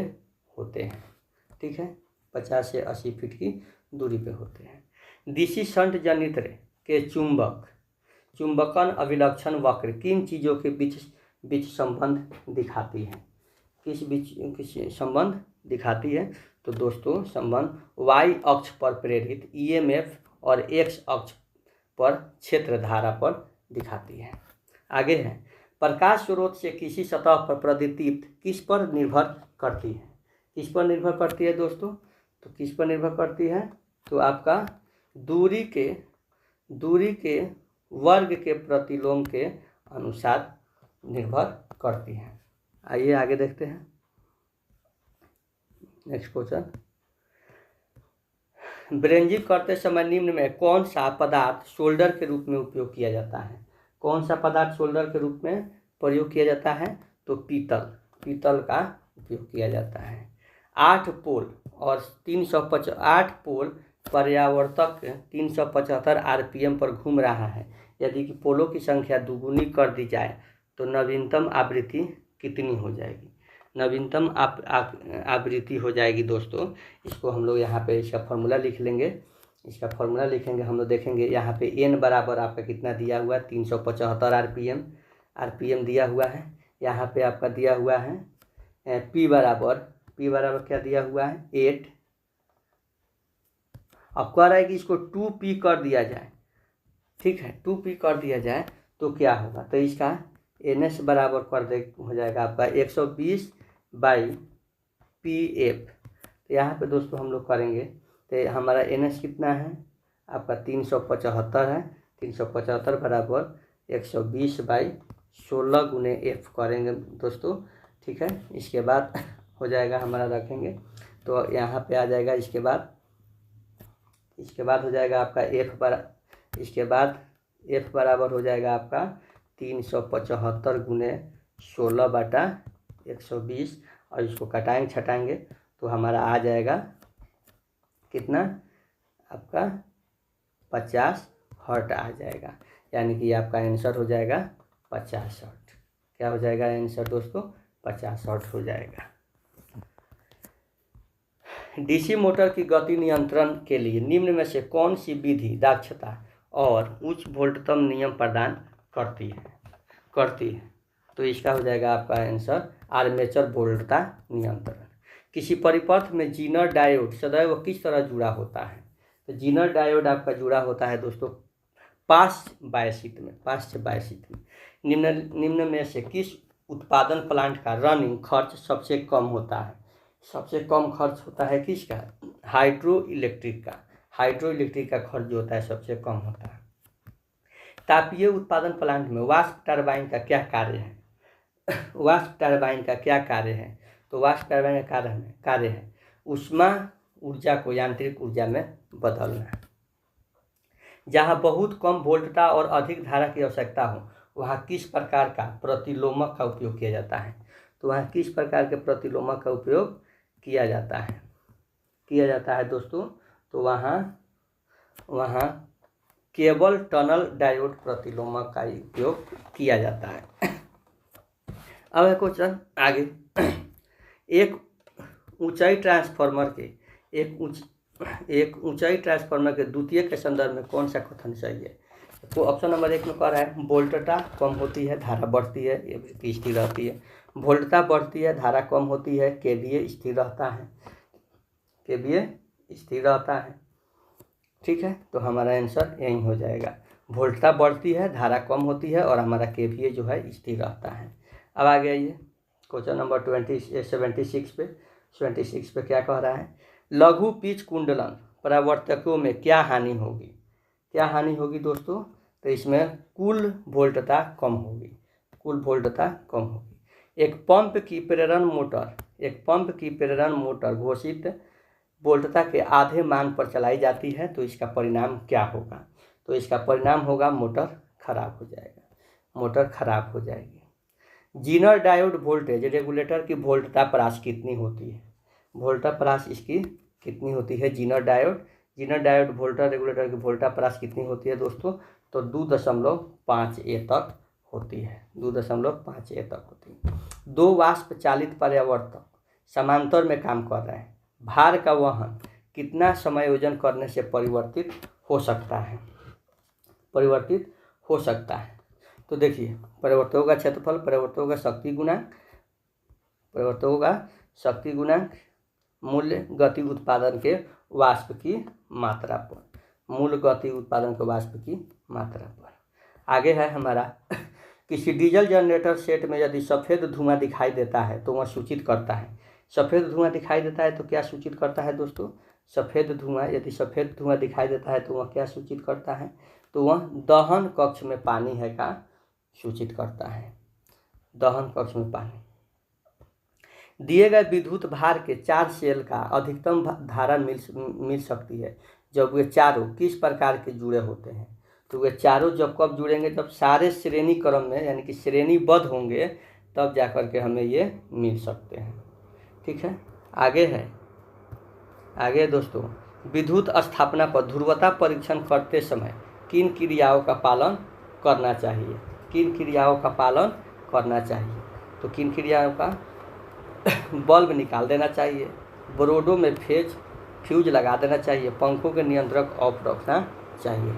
होते हैं। ठीक है, 50 से 80 फीट की दूरी पे होते हैं। डीसी शंट जनित्र के चुंबकन अभिलक्षण वक्र किन चीज़ों के बीच संबंध दिखाती है? किस संबंध दिखाती है? तो दोस्तों संबंध y अक्ष पर प्रेरित EMF और x अक्ष पर क्षेत्र धारा पर दिखाती है। आगे है प्रकाश स्रोत से किसी सतह पर प्रदीप्त किस पर निर्भर करती है? किस पर निर्भर करती है दोस्तों? तो किस पर निर्भर करती है? तो आपका दूरी के वर्ग के प्रतिलोम के अनुसार निर्भर करती है। आइए आगे देखते हैं नेक्स्ट क्वेश्चन। ब्रेंजिंग करते समय निम्न में कौन सा पदार्थ सोल्डर के रूप में उपयोग किया जाता है? कौन सा पदार्थ सोल्डर के रूप में प्रयोग किया जाता है? तो पीतल का उपयोग किया जाता है। 8 पोल और 8 पोल पर्यावर्तक 375 आरपीएम पर घूम रहा है। यदि कि पोलों की संख्या दुगुनी कर दी जाए तो नवीनतम आवृत्ति कितनी हो जाएगी? नवीनतम आवृत्ति हो जाएगी दोस्तों, इसको हम लोग यहाँ पे इसका फॉर्मूला लिख लेंगे। इसका फॉर्मूला लिखेंगे, हम लोग देखेंगे यहाँ पे n बराबर आपका कितना दिया हुआ है 375 आरपीएम दिया हुआ है। यहाँ पे आपका दिया हुआ है p बराबर क्या दिया हुआ है 8। अब कह रहा है कि इसको 2p कर दिया जाए, ठीक है 2p कर दिया जाए तो क्या होगा? तो इसका ns बराबर कर दे हो जाएगा आपका 120/pf। तो यहाँ पे दोस्तों हम लोग करेंगे तो हमारा ns कितना है आपका 375 है। 375 बराबर 120/16 गुने f करेंगे दोस्तों, ठीक है। इसके बाद हो जाएगा हमारा, रखेंगे तो यहाँ पे आ जाएगा। इसके बाद हो जाएगा आपका इसके बाद f बराबर हो जाएगा आपका 375 गुने 16/120 और इसको कटाएंगे छटाएंगे तो हमारा आ जाएगा कितना आपका 50 हर्ट आ जाएगा। यानी कि आपका आंसर हो जाएगा 50 हर्ट। क्या हो जाएगा आंसर दोस्तों? 50 हर्ट हो जाएगा। डीसी मोटर की गति नियंत्रण के लिए निम्न में से कौन सी विधि दक्षता और उच्च वोल्टतम नियम प्रदान करती है? तो इसका हो जाएगा आपका आंसर आर्मेचर वोल्टता नियंत्रण। किसी परिपथ में जीनर डायोड सदैव किस तरह जुड़ा होता है? तो जीनर डायोड आपका जुड़ा होता है दोस्तों पाश्च बायसित में। निम्न में से किस उत्पादन प्लांट का रनिंग खर्च सबसे कम होता है? सबसे कम खर्च होता है किसका? हाइड्रो इलेक्ट्रिक का खर्च जो होता है सबसे कम होता है। तापीय उत्पादन प्लांट में वाष्प टरबाइन का क्या कार्य है? तो वाष्प टरबाइन का कार्य है ऊष्मा ऊर्जा को यांत्रिक ऊर्जा में बदलना। जहाँ बहुत कम वोल्टता और अधिक धारा की आवश्यकता हो वहाँ किस प्रकार का प्रतिलोमक का उपयोग किया जाता है? तो वहाँ किस प्रकार के प्रतिलोमक का उपयोग किया जाता है दोस्तों? तो वहाँ केबल टनल डायोड प्रतिलोमक का उपयोग किया जाता है। अब है क्वेश्चन आगे। एक ऊंचाई ट्रांसफार्मर के द्वितीय के संदर्भ में कौन सा कथन सही है? तो ऑप्शन नंबर 1 में कह रहा है वोल्टता कम होती है, धारा बढ़ती है, ये स्थिर रहती है। वोल्टता बढ़ती है, धारा कम होती है, केवीए स्थिर रहता है। ठीक है, तो हमारा आंसर यही हो जाएगा। वोल्टता बढ़ती है, धारा कम होती है और हमारा केवीए जो है स्थिर रहता है। अब आगे आइए क्वेश्चन नंबर 76 पे क्या कह रहा है? लघु पिच कुंडलन परावर्तकों में क्या हानि होगी दोस्तों? तो इसमें कुल वोल्टता कम होगी। एक पंप की प्रेरण मोटर घोषित वोल्टता के आधे मान पर चलाई जाती है तो इसका परिणाम क्या होगा? तो इसका परिणाम होगा मोटर खराब हो जाएगी। जीनर डायोड वोल्टेज रेगुलेटर की वोल्टता परास कितनी होती है? वोल्टा परास इसकी कितनी होती है? जीनर डायोड वोल्टा रेगुलेटर की वोल्टा परास कितनी होती है दोस्तों? तो 2.5A तक होती है। 2.5A तक होती है। 2 वाष्प चालित पर्यावर्तक समांतर में काम कर रहे हैं। भार का वहन कितना समायोजन करने से परिवर्तित हो सकता है? तो देखिए, परिवर्तकों का क्षेत्रफल, परिवर्तकों का शक्ति गुणांक, मूल्य गति उत्पादन के वाष्प की मात्रा पर। आगे है हमारा किसी डीजल जनरेटर सेट में यदि सफ़ेद धुआं दिखाई देता है तो वह सूचित करता है। सफ़ेद धुआं दिखाई देता है तो क्या सूचित करता है दोस्तों? यदि सफ़ेद धुआं दिखाई देता है तो वह क्या सूचित करता है? तो वह दहन कक्ष में पानी है का सूचित करता है। दहन कक्ष में पानी। दिए गए विद्युत भार के 4 सेल का अधिकतम धारा मिल सकती है जब वे चारों किस प्रकार के जुड़े होते हैं। तो वे चारों जब कब जुड़ेंगे, जब सारे श्रेणी क्रम में यानी कि श्रेणीबद्ध होंगे, तब जाकर के हमें ये मिल सकते हैं। ठीक है, आगे दोस्तों, विद्युत स्थापना पर ध्रुवता परीक्षण करते समय किन क्रियाओं का पालन करना चाहिए। किन क्रियाओं का पालन करना चाहिए, तो किन क्रियाओं का, बल्ब निकाल देना चाहिए, बोर्डों में फ्यूज लगा देना चाहिए, पंखों के नियंत्रक ऑफ रखना चाहिए।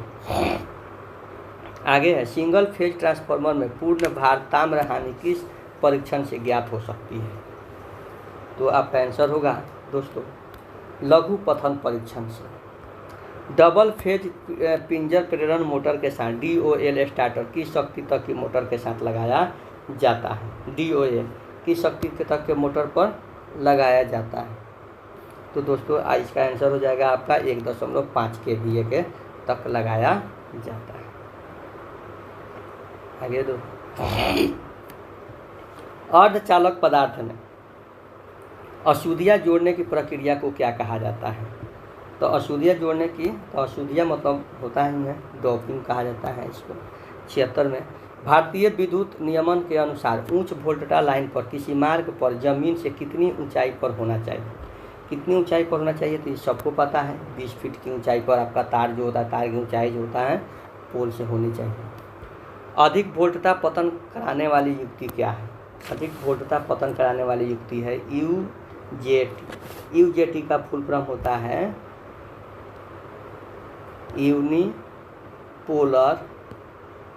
आगे है, सिंगल फेज ट्रांसफार्मर में पूर्ण भार ताम्र हानि किस परीक्षण से ज्ञात हो सकती है। तो आपका आंसर होगा दोस्तों लघु पथन परीक्षण से। डबल फेज पिंजर प्रेरण मोटर के साथ DOL स्टार्टर किस शक्ति तक की मोटर के साथ लगाया जाता है। DOL किस शक्ति तक के मोटर पर लगाया जाता है। तो दोस्तों इसका आंसर हो जाएगा आपका 1.5 kVA के तक लगाया जाता है। आगे दो, अर्धचालक पदार्थ में अशुद्धियाँ जोड़ने की प्रक्रिया को क्या कहा जाता है। तो अशुद्धियाँ जोड़ने की, तो अशुद्धियाँ मतलब होता है डोपिंग कहा जाता है इसको। 76 में, भारतीय विद्युत नियमन के अनुसार उच्च वोल्टता लाइन पर किसी मार्ग पर जमीन से कितनी ऊंचाई पर होना चाहिए। कितनी ऊंचाई पर होना चाहिए, तो ये सबको पता है 20 फीट की ऊंचाई पर आपका तार जो होता है, तार की ऊंचाई जो होता है पोल से होनी चाहिए। अधिक वोल्टता पतन कराने वाली युक्ति क्या है। अधिक वोल्टता पतन कराने वाली युक्ति है UJT। UJT का फुल फॉर्म होता है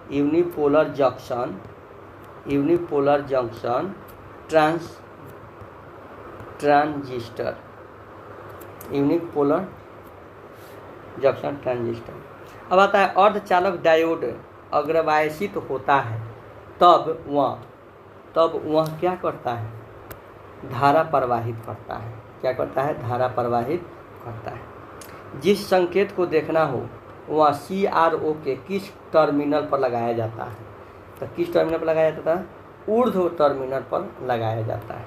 unipolar junction transistor. Unipolar junction transistor. अब आता है अर्धचालक डायोड अग्रवायसित होता है तब वह क्या करता है, धारा प्रवाहित करता है। क्या करता है, धारा प्रवाहित करता है। जिस संकेत को देखना हो वह CRO के किस टर्मिनल पर लगाया जाता है। तो किस टर्मिनल पर लगाया जाता है, ऊर्ध्व टर्मिनल पर लगाया जाता है।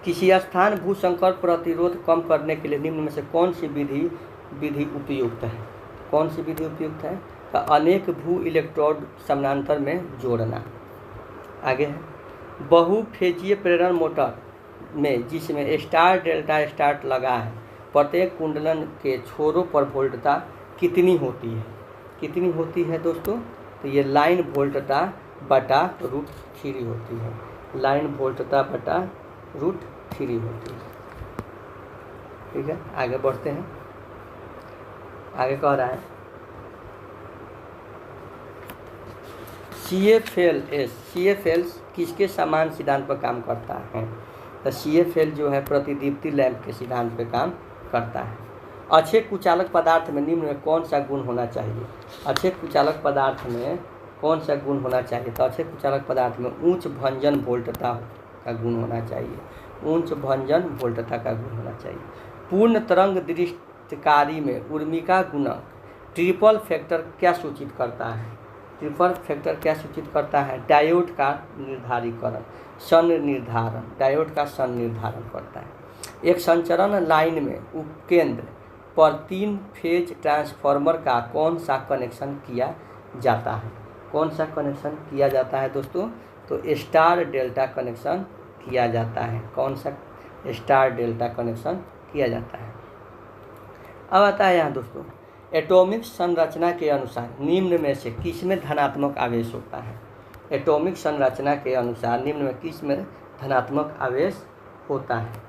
किसी स्थान भूसंकर प्रतिरोध कम करने के लिए निम्न में से कौन सी विधि उपयुक्त है। कौन सी विधि उपयुक्त है, तो अनेक भू इलेक्ट्रोड समानांतर में जोड़ना। आगे है, बहुफेजीय प्रेरण मोटर में जिसमें स्टार डेल्टा स्टार्ट लगा है, प्रत्येक कुंडलन के छोरों पर वोल्टता कितनी होती है। कितनी होती है दोस्तों, तो ये लाइन वोल्टता बटा √3 होती है। लाइन वोल्टता बटा √3 होती है। ठीक है, आगे बढ़ते हैं। आगे कह रहा है CFL किसके समान सिद्धांत पर काम करता है। तो CFL जो है प्रतिदीप्ति लैंप के सिद्धांत पर काम करता है। अच्छे कुचालक पदार्थ में निम्न में कौन सा गुण होना चाहिए। अच्छे कुचालक पदार्थ में कौन सा गुण होना चाहिए, तो अच्छे कुचालक पदार्थ में उच्च भंजन वोल्टता का गुण होना चाहिए। उच्च भंजन वोल्टता का गुण होना चाहिए। पूर्ण तरंग दृष्टिकारी में उर्मिका गुणक ट्रिपल फैक्टर क्या सूचित करता है। ट्रिपल फैक्टर क्या सूचित करता है, डायोड का निर्धारीकरण, संनिर्धारण। डायोड का संनिर्धारण करता है। एक संचरण लाइन में उपकेंद्र पर 3 फेज ट्रांसफार्मर का कौन सा कनेक्शन किया जाता है। कौन सा कनेक्शन किया जाता है दोस्तों, तो स्टार डेल्टा कनेक्शन किया जाता है। कौन सा, स्टार डेल्टा कनेक्शन किया जाता है। अब आता है यहाँ दोस्तों, एटॉमिक संरचना के अनुसार निम्न में से किसमें धनात्मक आवेश होता है। एटॉमिक संरचना के अनुसार निम्न में किसमें धनात्मक आवेश होता है।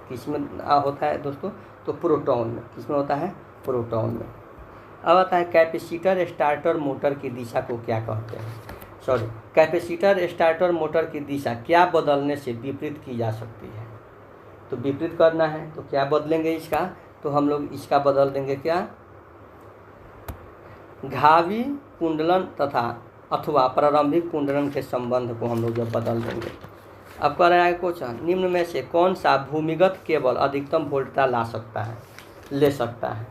किसमें होता है दोस्तों, तो प्रोटॉन में। किसमें होता है, प्रोटॉन में। अब आता है कैपेसिटर स्टार्टर मोटर की दिशा को क्या कहते हैं। कैपेसिटर स्टार्टर मोटर की दिशा क्या बदलने से विपरीत की जा सकती है। तो विपरीत करना है तो क्या बदलेंगे इसका, तो हम लोग इसका बदल देंगे क्या, घावी कुंडलन तथा अथवा प्रारंभिक कुंडलन के संबंध को हम लोग जब बदल देंगे। अब कह रहा है क्वेश्चन, निम्न में से कौन सा भूमिगत केबल अधिकतम वोल्टता ले सकता है।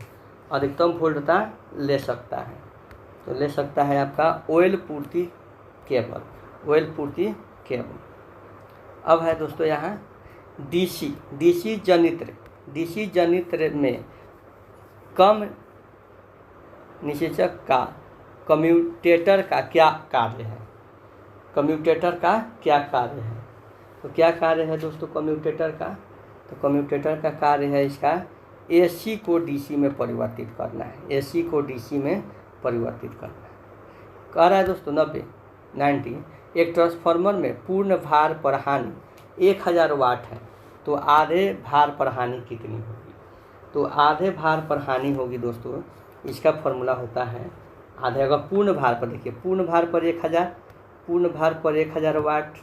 अधिकतम वोल्टता ले सकता है। तो ले सकता है आपका ऑयल पूर्ति केबल, ऑयल पूर्ति केबल। अब है दोस्तों यहाँ डीसी जनित्र में कम निषेचक का कम्यूटेटर का क्या कार्य है? कम्यूटेटर का क्या कार्य है? तो क्या कार्य है दोस्तों कम्यूटेटर का? तो कम्यूटेटर का कार्य है इसका एसी को डीसी में परिवर्तित करना है, एसी को डीसी में परिवर्तित करना है। कह रहा है दोस्तों 90 एक ट्रांसफार्मर में पूर्ण भार पर हानि 1000 वाट है, तो आधे भार पर हानि कितनी होगी? तो आधे भार पर हानि होगी दोस्तों, इसका फॉर्मूला होता है आधे, अगर पूर्ण भार पर देखिए, पूर्ण भार पर 1000, पूर्ण भार पर 1000 वाट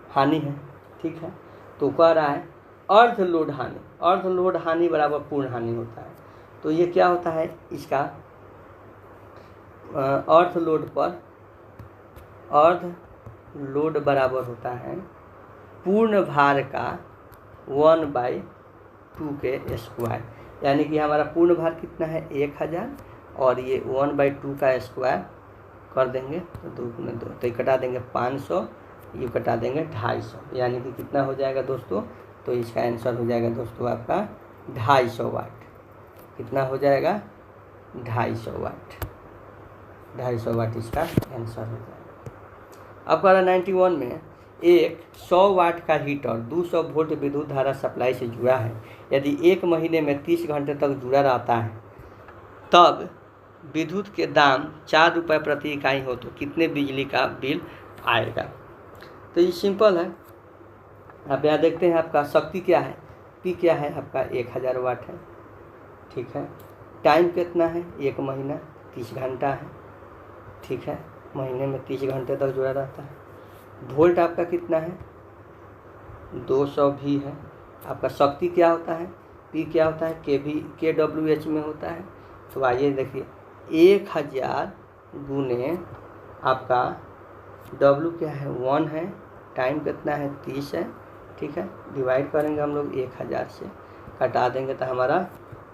हानि है, ठीक है। तो कह रहा है अर्ध लोड हानि, अर्ध लोड हानि बराबर पूर्ण हानि होता है। तो ये क्या होता है इसका अर्ध लोड पर, अर्ध लोड बराबर होता है पूर्ण भार का 1/2 के स्क्वायर, यानी कि हमारा पूर्ण भार कितना है 1000 और ये 1/2 का स्क्वायर कर देंगे तो 2 में 2, तो ये कटा देंगे 500, ये कटा देंगे 250, यानी कि कितना हो जाएगा दोस्तों? तो इसका आंसर हो जाएगा दोस्तों आपका 250 वाट। कितना हो जाएगा? 250 वाट, 250 वाट इसका आंसर हो जाएगा। अब कह रहा 91 में एक 100 वाट का हीटर 200 वोल्ट विद्युत धारा सप्लाई से जुड़ा है। यदि 1 महीने में 30 घंटे तक जुड़ा रहता है, तब विद्युत के दाम 4 रुपये प्रति इकाई हो तो कितने बिजली का बिल आएगा? तो ये सिंपल है। आप यहाँ देखते हैं आपका शक्ति क्या है, पी क्या है आपका 1000 वाट है, ठीक है। टाइम कितना है 1 महीना 30 घंटा है, ठीक है, महीने में 30 घंटे तक जुड़ा रहता है। वोल्ट आपका कितना है 200 भी है। आपका शक्ति क्या होता है, पी क्या होता है, KWH में होता है। तो आइए देखिए 1000 गुने आपका W क्या है 1 है, टाइम कितना है 30 है, ठीक है, डिवाइड करेंगे हम लोग 1000 से, कटा देंगे तो हमारा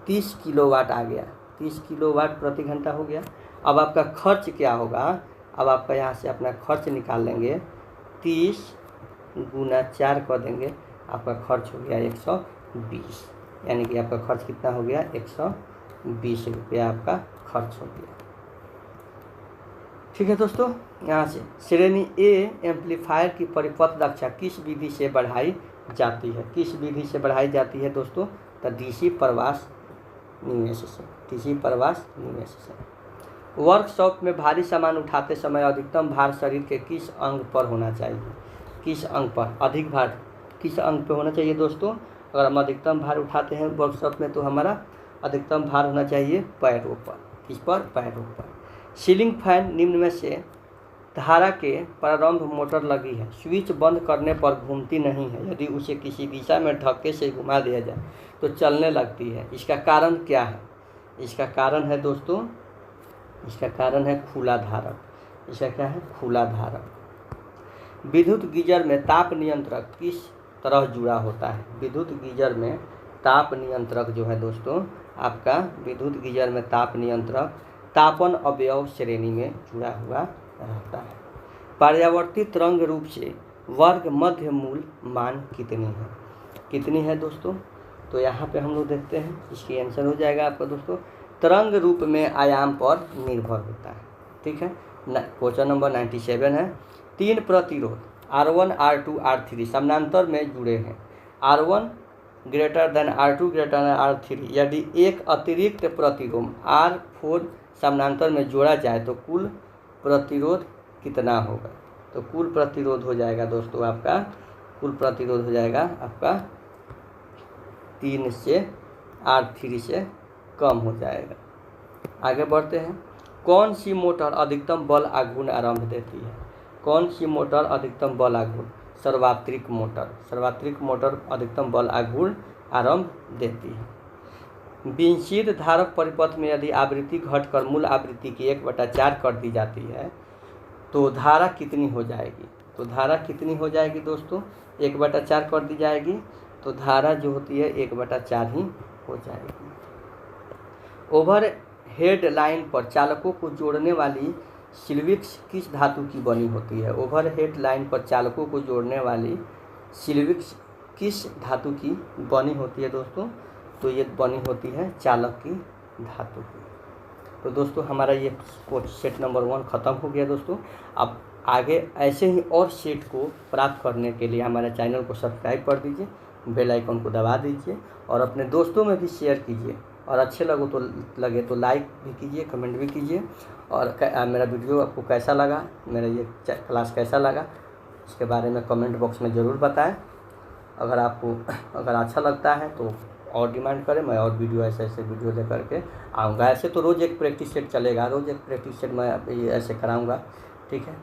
30 किलोवाट आ गया, 30 किलोवाट प्रति घंटा हो गया। अब आपका खर्च क्या होगा? अब आपका यहाँ से अपना खर्च निकाल लेंगे, 30 गुना 4 कर देंगे, आपका खर्च हो गया 120, यानी कि आपका खर्च कितना हो गया 120 रुपया आपका खर्च हो गया। ठीक है दोस्तों, यहाँ से श्रेणी ए एम्पलीफायर की परिपथ दक्षता किस विधि से बढ़ाई जाती है? किस विधि से बढ़ाई जाती है दोस्तों? तो डीसी प्रवास निवेश से, डीसी प्रवास निवेश से। वर्कशॉप में भारी सामान उठाते समय अधिकतम भार शरीर के किस अंग पर होना चाहिए? किस अंग पर अधिक भार किस अंग पर होना चाहिए दोस्तों? अगर हम अधिकतम भार उठाते हैं वर्कशॉप में तो हमारा अधिकतम भार होना चाहिए पैरों पर। किस पर? पैरों पर। सीलिंग फैन निम्न में से धारा के प्रारंभ मोटर लगी है, स्विच बंद करने पर घूमती नहीं है, यदि उसे किसी दिशा में धक्के से घुमा दिया जाए तो चलने लगती है। इसका कारण क्या है? इसका कारण है दोस्तों, इसका कारण है खुला धारक। इसका क्या है? खुला धारक। विद्युत गीजर में ताप नियंत्रक किस तरह जुड़ा होता है? विद्युत गीजर में ताप नियंत्रक जो है दोस्तों आपका, विद्युत गीजर में ताप नियंत्रक तापन अवयव श्रेणी में जुड़ा हुआ रहता है। पर्यावर्तित तरंग रूप से वर्ग मध्य मूल मान कितनी है? कितनी है दोस्तों? तो यहाँ पे हम लोग देखते हैं, इसकी आंसर हो जाएगा आपका दोस्तों तरंग रूप में आयाम पर निर्भर होता है। ठीक है, क्वेश्चन नंबर 97 है। 3 प्रतिरोध R1 R2 R3 समानांतर में जुड़े हैं। R1 greater than R2 greater than R3 यदि एक अतिरिक्त प्रतिरोध R4 समानांतर में जोड़ा जाए तो कुल प्रतिरोध कितना होगा? तो कुल प्रतिरोध हो जाएगा दोस्तों आपका, कुल प्रतिरोध हो जाएगा आपका 3 से R3 से कम हो जाएगा। आगे बढ़ते हैं। कौन सी मोटर अधिकतम बल आघूर्ण आरंभ देती है? कौन सी मोटर अधिकतम बल आघूर्ण? सर्वात्रिक मोटर। सर्वात्रिक मोटर अधिकतम बल आघूर्ण आरंभ देती है। विच्छिद धारक परिपथ में यदि आवृत्ति घटकर मूल आवृत्ति की 1/4 कर दी जाती है तो धारा कितनी हो जाएगी? तो धारा कितनी हो जाएगी दोस्तों? 1/4 कर दी जाएगी तो धारा जो होती है 1/4 ही हो जाएगी। ओवर हेड लाइन पर चालकों को जोड़ने वाली सिल्विक्स किस धातु की बनी होती है? ओवर हेड लाइन पर चालकों को जोड़ने वाली सिल्विक्स किस धातु की बनी होती है दोस्तों? तो ये बनी होती है चालक की धातु की। तो दोस्तों हमारा ये सेट नंबर 1 ख़त्म हो गया दोस्तों। अब आगे ऐसे ही और सेट को प्राप्त करने के लिए हमारे चैनल को सब्सक्राइब कर दीजिए, बेल आइकन को दबा दीजिए और अपने दोस्तों में भी शेयर कीजिए, और अच्छे लगे तो लाइक भी कीजिए, कमेंट भी कीजिए। और मेरा वीडियो आपको कैसा लगा, मेरा ये क्लास कैसा लगा, इसके बारे में कमेंट बॉक्स में ज़रूर बताएं। अगर अच्छा लगता है तो और डिमांड करें, मैं और वीडियो ऐसे वीडियो लेकर के आऊँगा। ऐसे तो रोज़ एक प्रैक्टिस सेट चलेगा, रोज़ एक प्रैक्टिस सेट मैं ऐसे कराऊँगा, ठीक है।